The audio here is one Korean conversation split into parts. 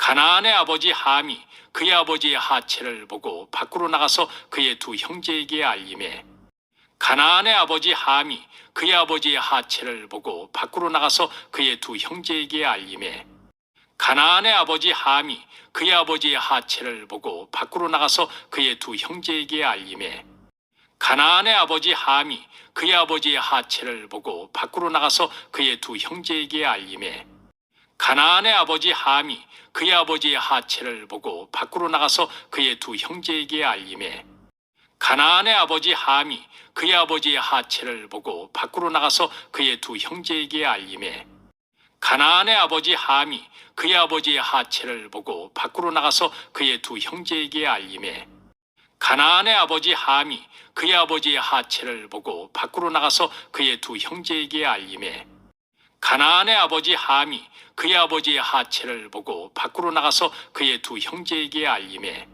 가나안의 아버지 함이 그의 아버지의 하체를 보고 밖으로 나가서 그의 두 형제에게 알림해. 가나안의 아버지 함이 그의 아버지의 하체를 보고 밖으로 나가서 그의 두 형제에게 알림해. 가나안의 아버지 함이 그의 아버지의 하체를 보고 밖으로 나가서 그의 두 형제에게 알림해. 가나안의 아버지 함이 그의 아버지의 하체를 보고 밖으로 나가서 그의 두 형제에게 알림해. 가나안의 아버지 함이 그의 아버지의 하체를 보고 밖으로 나가서 그의 두 형제에게 알림해. 가나안의 아버지 함이 그의 아버지의 하체를 보고 밖으로 나가서 그의 두 형제에게 알림해. 가나안의 아버지 함이 그의 아버지의 하체를 보고 밖으로 나가서 그의 두 형제에게 알림해. 가나안의 아버지 함이 그의 아버지의 하체를 보고 밖으로 나가서 그의 두 형제에게 알림해. 가나안의 아버지 함이 그의 아버지의 하체를 보고 밖으로 나가서 그의 두 형제에게 알림해.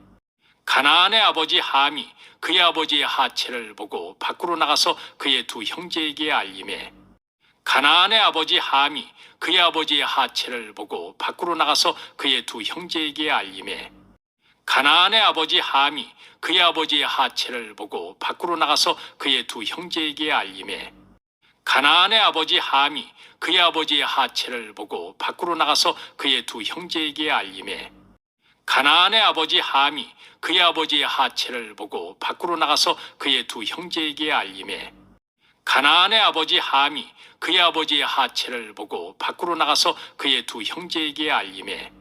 가나안의 아버지 함이 그의 아버지의 하체를 보고 밖으로 나가서 그의 두 형제에게 알림해. 가나안의 아버지 함이 그의 아버지의 하체를 보고 밖으로 나가서 그의 두 형제에게 알림해. 가나안의 아버지 함이 그의 아버지의 하체를 보고 밖으로 나가서 그의 두 형제에게 알림해. 가나안의 아버지 함이 그의 아버지의 하체를 보고 밖으로 나가서 그의 두 형제에게 알림해. 가나안의 아버지 함이 그의 아버지의 하체를 보고 밖으로 나가서 그의 두 형제에게 알림해. 가나안의 아버지 함이 그의 아버지의 하체를 보고 밖으로 나가서 그의 두 형제에게 알림해.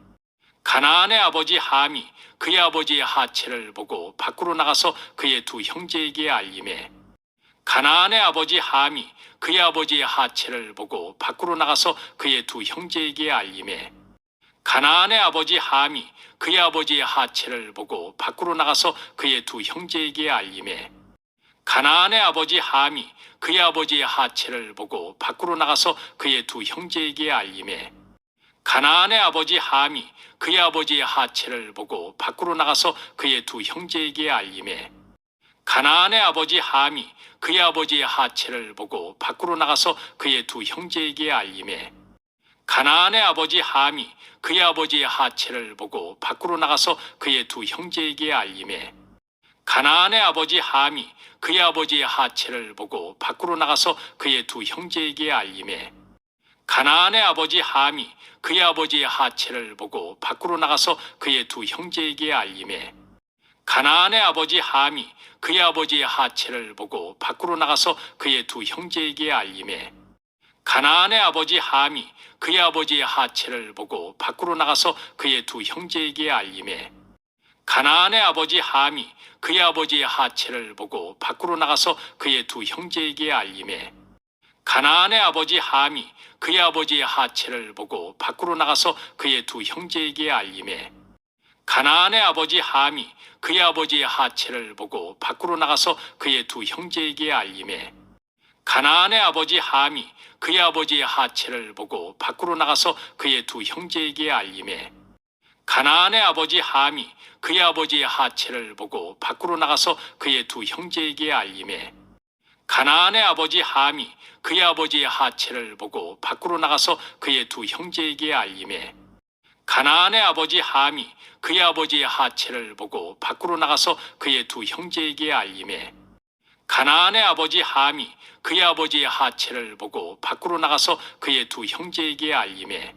가나안의 아버지 함이 그의 아버지의 하체를 보고 밖으로 나가서 그의 두 형제에게 알림해. 가나안의 아버지 함이 그의 아버지의 하체를 보고 밖으로 나가서 그의 두 형제에게 알림해. 가나안의 아버지 함이 그의 아버지의 하체를 보고 밖으로 나가서 그의 두 형제에게 알림해. 가나안의 아버지 함이 그의 아버지의 하체를 보고 밖으로 나가서 그의 두 형제에게 알림해. 가나안의 아버지 함이 그의 아버지의 하체를 보고 밖으로 나가서 그의 두 형제에게 알림해. 가나안의 아버지 함이 그의 아버지의 하체를 보고 밖으로 나가서 그의 두 형제에게 알림해. 가나안의 아버지 함이 그의 아버지의 하체를 보고 밖으로 나가서 그의 두 형제에게 알림해. 가나안의 아버지 함이 그의 아버지의 하체를 보고 밖으로 나가서 그의 두 형제에게 알림해. 가나안의 아버지 함이 그의 아버지의 하체를 보고 밖으로 나가서 그의 두 형제에게 알림해. 가나안의 아버지 함이 그의 아버지의 하체를 보고 밖으로 나가서 그의 두 형제에게 알림해. 가나안의 아버지 함이 그의 아버지의 하체를 보고 밖으로 나가서 그의 두 형제에게 알림해. 가나안의 아버지 함이 그의 아버지의 하체를 보고 밖으로 나가서 그의 두 형제에게 알림해. 가나안의 아버지 함이 그의 아버지의 하체를 보고 밖으로 나가서 그의 두 형제에게 알림해. 가나안의 아버지 함이 그의 아버지의 하체를 보고 밖으로 나가서 그의 두 형제에게 알림해. 가나안의 아버지 함이 그의 아버지의 하체를 보고 밖으로 나가서 그의 두 형제에게 알림해. 가나안의 아버지 함이 그의 아버지의 하체를 보고 밖으로 나가서 그의 두 형제에게 알림해. 가나안의 아버지 함이 그의 아버지의 하체를 보고 밖으로 나가서 그의 두 형제에게 알림해. 가나안의 아버지 함이 그의 아버지의 하체를 보고 밖으로 나가서 그의 두 형제에게 알림해. 가나안의 아버지 함이 그의 아버지의 하체를 보고 밖으로 나가서 그의 두 형제에게 알림해.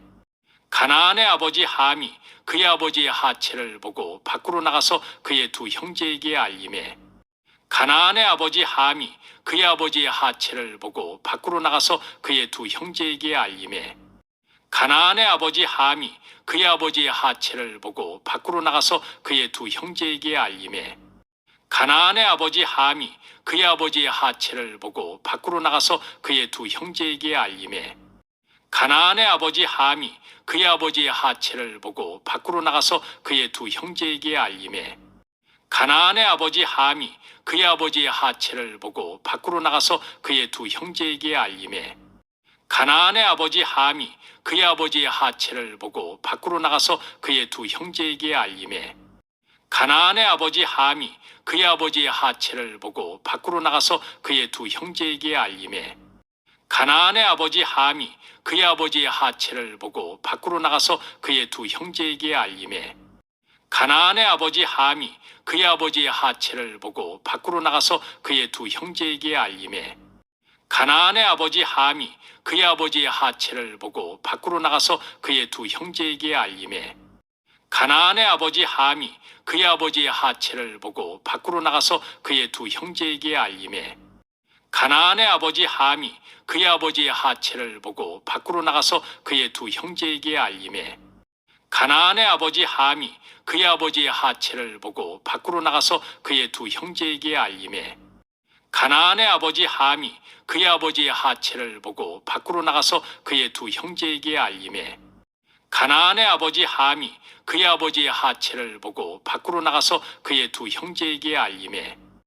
가나안의 아버지 함이 그의 아버지의 하체를 보고 밖으로 나가서 그의 두 형제에게 알림해. 가나안의 아버지 함이 그의 아버지의 하체를 보고 밖으로 나가서 그의 두 형제에게 알림해. 가나안의 아버지 함이 그의 아버지의 하체를 보고 밖으로 나가서 그의 두 형제에게 알림해. 가나안의 아버지 함이 그의 아버지의 하체를 보고 밖으로 나가서 그의 두 형제에게 알림해. 가나안의 아버지 함이 그의 아버지의 하체를 보고 밖으로 나가서 그의 두 형제에게 알림해. 가나안의 아버지 함이 그의 아버지의 하체를 보고 밖으로 나가서 그의 두 형제에게 알림해. 가나안의 아버지 함이 그의 아버지의 하체를 보고 밖으로 나가서 그의 두 형제에게 알림해. 가나안의 아버지 함이 그의 아버지의 하체를 보고 밖으로 나가서 그의 두 형제에게 알림해. 가나안의 아버지 함이 그의 아버지의 하체를 보고 밖으로 나가서 그의 두 형제에게 알림해 가나안의 아버지 함이 그의 아버지의 하체를 보고 밖으로 나가서 그의 두 형제에게 알림해 가나안의 아버지 함이 그의 아버지의 하체를 보고 밖으로 나가서 그의 두 형제에게 알림해 가나안의 아버지 함이 그의 아버지의 하체를 보고 밖으로 나가서 그의 두 형제에게 알림해 가나안의 아버지 함이 그의 아버지의 하체를 보고 밖으로 나가서 그의 두 형제에게 알림해 가나안의 아버지 함이 그의 아버지의 하체를 보고 밖으로 나가서 그의 두 형제에게 알림해 가나안의 아버지 함이 그의 아버지의 하체를 보고 밖으로 나가서 그의 두 형제에게 알림해 가나안의 아버지 함이 그의 아버지의 하체를 보고 밖으로 나가서 그의 두 형제에게 알림해